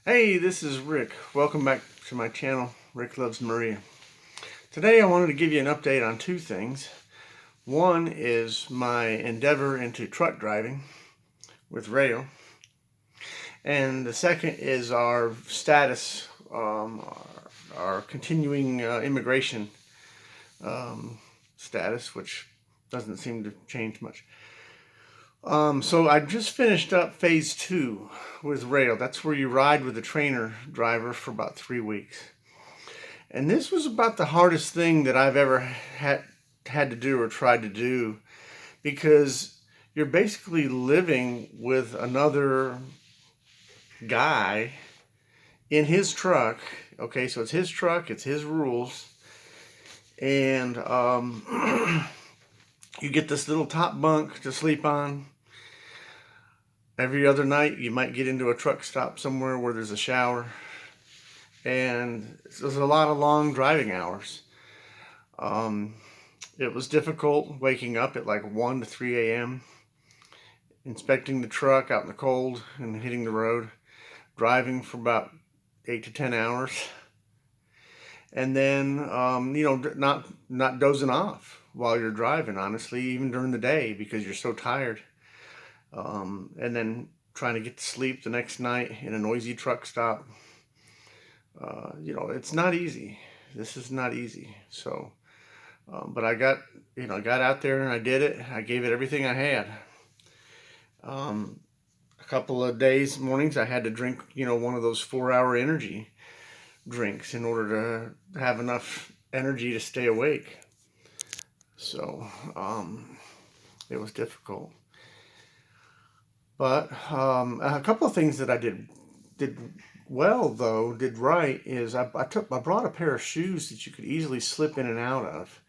Hey, this is Rick. Welcome back to my channel, Rick Loves Maria. Today I wanted to give you an update on two things. One is my endeavor into truck driving with Roehl, and the second is our status, our continuing immigration status, which doesn't seem to change much. So I just finished up phase 2 with Roehl. That's where you ride with the trainer driver for about 3 weeks. And this was about the hardest thing that I've ever had to do or tried to do, because you're basically living with another guy in his truck. Okay, so it's his truck, it's his rules, and you get this little top bunk to sleep on. Every other night, you might get into a truck stop somewhere where there's a shower, and there's a lot of long driving hours. It was difficult waking up at like 1 to 3 a.m., inspecting the truck out in the cold and hitting the road, driving for about 8 to 10 hours, and then not dozing off while you're driving, honestly, even during the day, because you're so tired. And then trying to get to sleep the next night in a noisy truck stop. It's not easy. This is not easy. So, but I got out there and I did it. I gave it everything I had. A couple of days, mornings, I had to drink, one of those 4-hour energy drinks in order to have enough energy to stay awake. So, it was difficult. But a couple of things that I did well, though, did right, is I brought a pair of shoes that you could easily slip in and out of.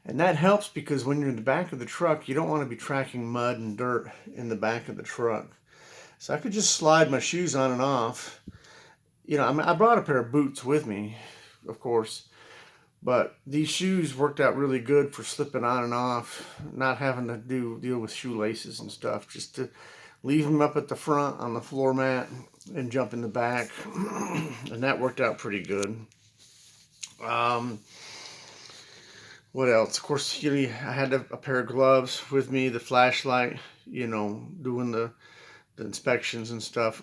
And that helps because when you're in the back of the truck, you don't want to be tracking mud and dirt in the back of the truck. So I could just slide my shoes on and off. I brought a pair of boots with me, of course, but these shoes worked out really good for slipping on and off, not having to deal with shoelaces and stuff, just to leave them up at the front on the floor mat and jump in the back. And that worked out pretty good. What else? Of course, I had a pair of gloves with me, the flashlight, doing the inspections and stuff.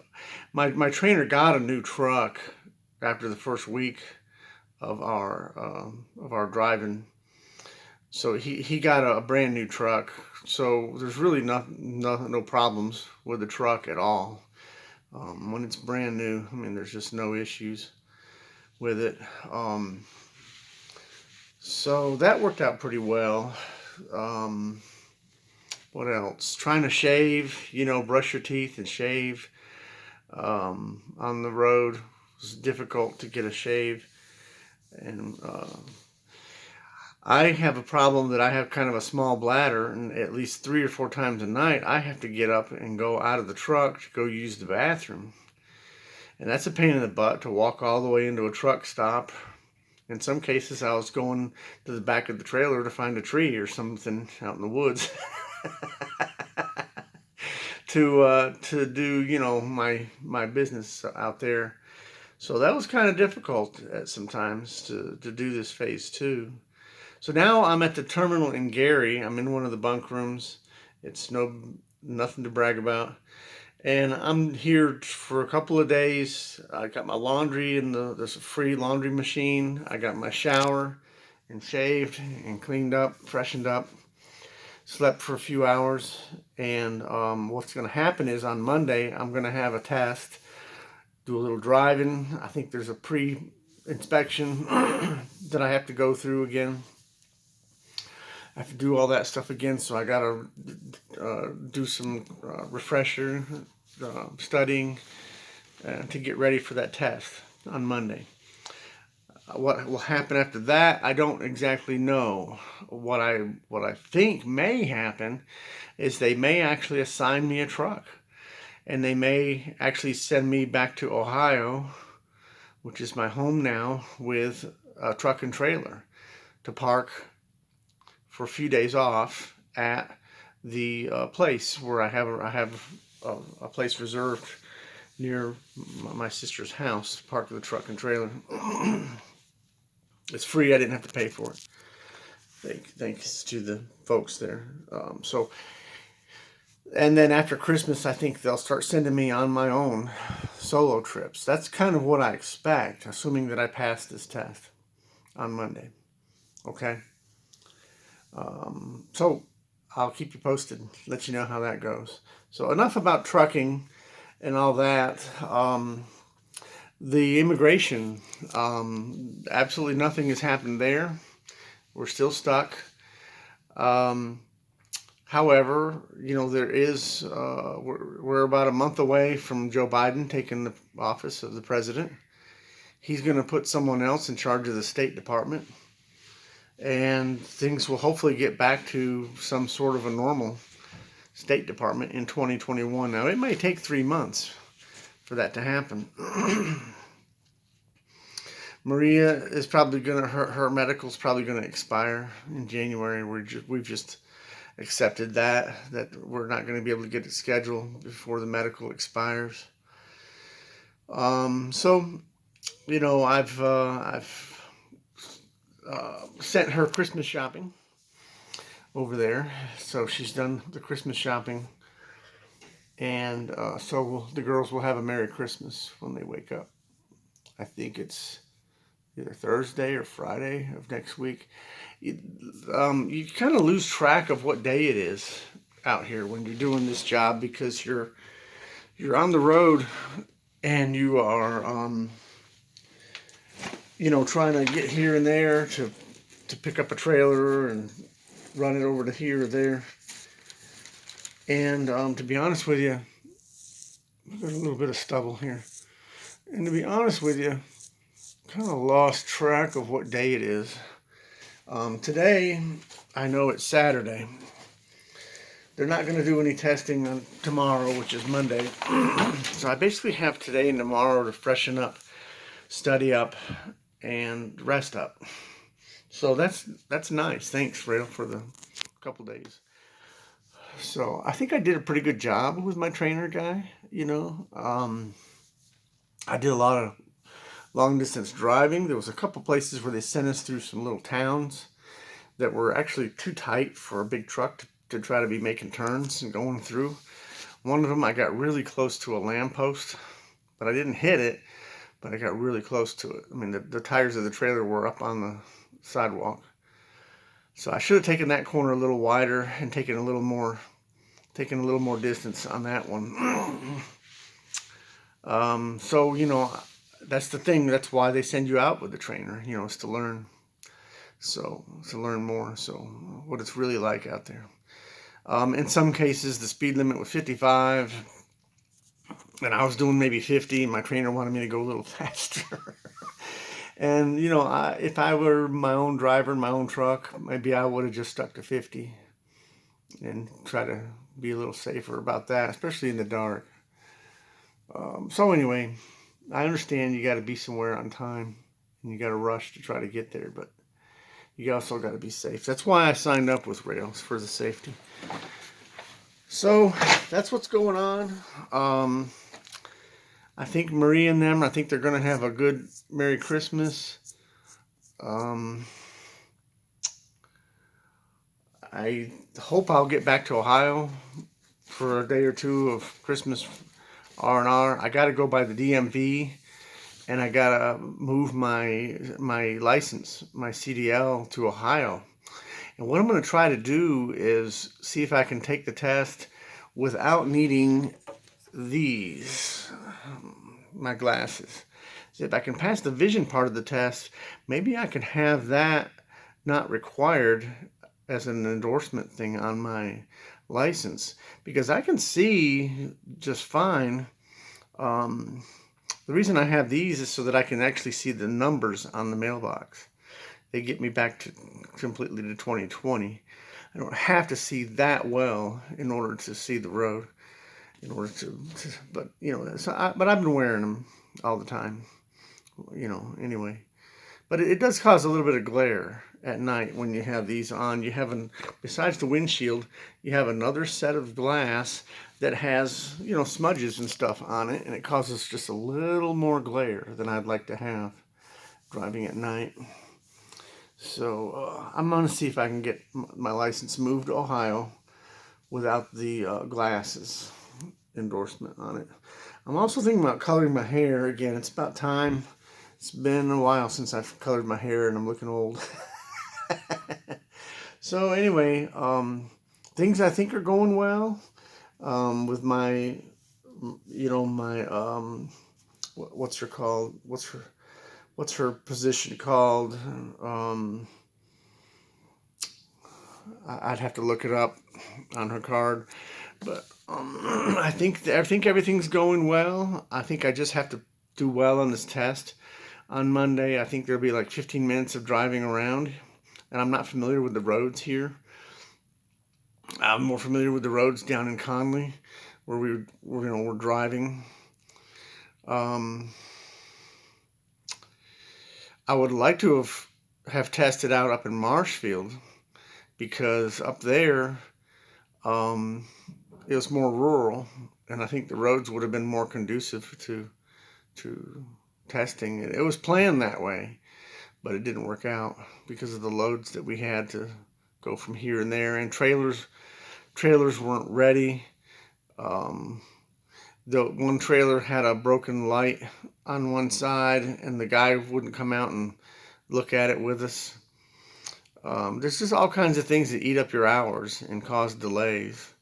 My trainer got a new truck after the first week of our driving. So he got a brand new truck. So there's really no problems with the truck at all. When it's brand new, there's just no issues with it. So that worked out pretty well. What else? Trying to shave, brush your teeth and shave on the road. It was difficult to get a shave. And I have a problem that I have kind of a small bladder, and at least 3 or 4 times a night, I have to get up and go out of the truck to go use the bathroom. And that's a pain in the butt to walk all the way into a truck stop. In some cases, I was going to the back of the trailer to find a tree or something out in the woods to do, my business out there. So that was kind of difficult at sometimes to do this phase 2. So now I'm at the terminal in Gary. I'm in one of the bunk rooms. It's nothing to brag about. And I'm here for a couple of days. I got my laundry in there's a free laundry machine. I got my shower and shaved and cleaned up, freshened up, slept for a few hours. And what's going to happen is on Monday, I'm going to have a test, do a little driving. I think there's a pre-inspection that I have to go through again. I have to do all that stuff again, so I got to do some refresher studying to get ready for that test on Monday. What will happen after that, I don't exactly know. What I think may happen is they may actually assign me a truck, and they may actually send me back to Ohio, which is my home now, with a truck and trailer to park for a few days off at the place where I have a place reserved near my sister's house, park the truck and trailer. It's free. I didn't have to pay for it. Thanks to the folks there. And then after Christmas, I think they'll start sending me on my own solo trips. That's kind of what I expect, assuming that I pass this test on Monday. Okay. So I'll keep you posted, let you know how that goes. So enough about trucking and all that. The immigration, absolutely nothing has happened there. We're still stuck. However, there is, we're about a month away from Joe Biden taking the office of the president. He's going to put someone else in charge of the State Department. And things will hopefully get back to some sort of a normal State Department in 2021. Now, it may take 3 months for that to happen. Maria is probably going to, her medical's probably going to expire in January. We've just accepted that we're not going to be able to get it scheduled before the medical expires. So, I've sent her Christmas shopping over there. So she's done the Christmas shopping. And so the girls will have a Merry Christmas when they wake up. I think it's either Thursday or Friday of next week. You kind of lose track of what day it is out here when you're doing this job, because you're on the road and you are trying to get here and there to pick up a trailer and run it over to here or there. And to be honest with you, there's a little bit of stubble here. And to be honest with you, kind of lost track of what day it is. Today, I know it's Saturday. They're not going to do any testing on tomorrow, which is Monday. So I basically have today and tomorrow to freshen up, study up, and rest up. So that's nice. Thanks, Roehl, for the couple days. So I think I did a pretty good job with my trainer guy. I did a lot of long distance driving. There was a couple places where they sent us through some little towns that were actually too tight for a big truck to try to be making turns and going through. One of them, I got really close to a lamppost, but I didn't hit it, but I got really close to it. I mean, the tires of the trailer were up on the sidewalk. So I should have taken that corner a little wider and taken a little more distance on that one. So, that's the thing. That's why they send you out with the trainer, is to learn. So, to learn more. So, what it's really like out there. In some cases, the speed limit was 55, and I was doing maybe 50, and my trainer wanted me to go a little faster. And, if I were my own driver in my own truck, maybe I would have just stuck to 50 and try to be a little safer about that, especially in the dark. So anyway, I understand you got to be somewhere on time and you got to rush to try to get there, but you also got to be safe. That's why I signed up with Roehl, for the safety. So that's what's going on. I think Marie and them, I think they're going to have a good Merry Christmas. I hope I'll get back to Ohio for a day or two of Christmas R&R. I got to go by the DMV, and I got to move my license, my CDL, to Ohio. And what I'm going to try to do is see if I can take the test without needing these, my glasses. If I can pass the vision part of the test, maybe I can have that not required as an endorsement thing on my license, because I can see just fine. The reason I have these is so that I can actually see the numbers on the mailbox. They get me back to completely to 2020. I don't have to see that well in order to see the road. But I've been wearing them all the time. Anyway. But it does cause a little bit of glare at night when you have these on. You have besides the windshield, you have another set of glass that has, you know, smudges and stuff on it, and it causes just a little more glare than I'd like to have driving at night. So I'm gonna see if I can get my license moved to Ohio without the glasses endorsement on it. I'm also thinking about coloring my hair again. It's about time. It's been a while since I've colored my hair, and I'm looking old. So anyway, things I think are going well with my, you know, my what's her called? What's her position called? Um, I'd have to look it up on her card, but I think everything's going well. I think I just have to do well on this test on Monday. I think there'll be like 15 minutes of driving around, and I'm not familiar with the roads here. I'm more familiar with the roads down in Conley, where we're driving. Um, I would like to have tested out up in Marshfield, because up there um, it was more rural, and I think the roads would have been more conducive to testing. It was planned that way, but it didn't work out because of the loads that we had to go from here and there, and trailers weren't ready. Um, the one trailer had a broken light on one side, and the guy wouldn't come out and look at it with us. There's just all kinds of things that eat up your hours and cause delays.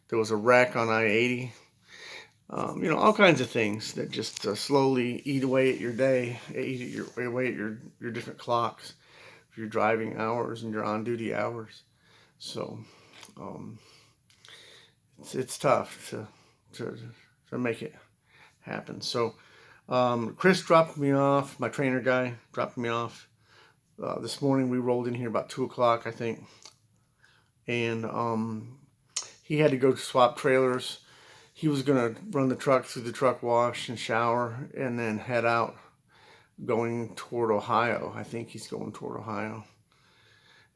There was a wreck on I-80. You know, all kinds of things that just slowly eat away at your day, away at your different clocks, your driving hours and your on-duty hours. So um, it's tough to make it happen. So Chris dropped me off. My trainer guy dropped me off this morning. We rolled in here about 2 o'clock, I think, and he had to go swap trailers. He was gonna run the truck through the truck wash and shower, and then head out going toward Ohio. I think he's going toward Ohio,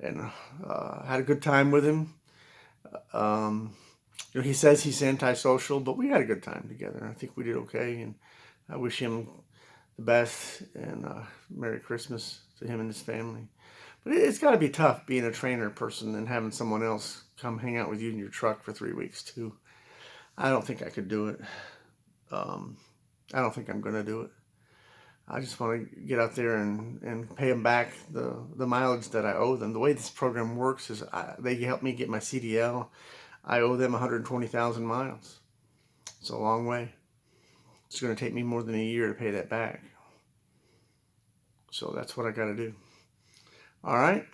and had a good time with him. You know, he says he's antisocial, but we had a good time together. I think we did okay, and I wish him the best, and Merry Christmas to him and his family. But it's got to be tough being a trainer person and having someone else come hang out with you in your truck for 3 weeks too. I don't think I could do it. I don't think I'm going to do it. I just want to get out there and pay them back the mileage that I owe them. The way this program works is they help me get my CDL. I owe them 120,000 miles. It's a long way. It's going to take me more than a year to pay that back. So that's what I got to do. All right.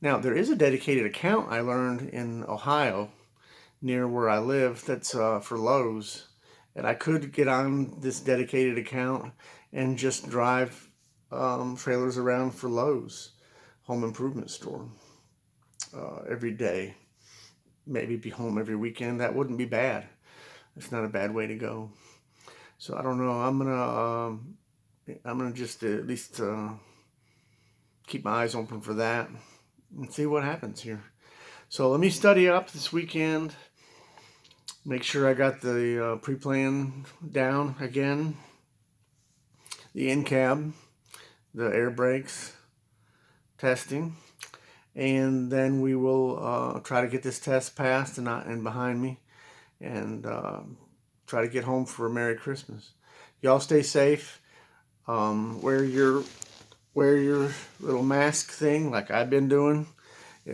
Now, there is a dedicated account I learned in Ohio near where I live that's for Lowe's. And I could get on this dedicated account and just drive trailers around for Lowe's home improvement store every day. Maybe be home every weekend. That wouldn't be bad. It's not a bad way to go. So I don't know. I'm gonna just at least keep my eyes open for that and see what happens here. So let me study up this weekend. Make sure I got the pre-plan down again. The in-cab, the air brakes, testing. And then we will try to get this test passed and behind me, and try to get home for a Merry Christmas. Y'all stay safe. Wear your little mask thing like I've been doing.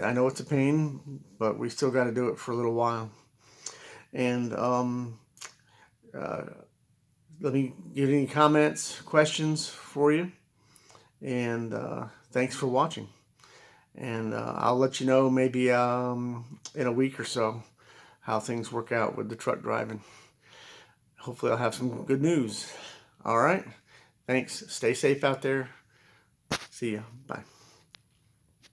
I know it's a pain, but we still got to do it for a little while. And let me give any comments, questions for you. And thanks for watching. And I'll let you know maybe in a week or so how things work out with the truck driving. Hopefully I'll have some good news. All right. Thanks. Stay safe out there. See ya. Bye.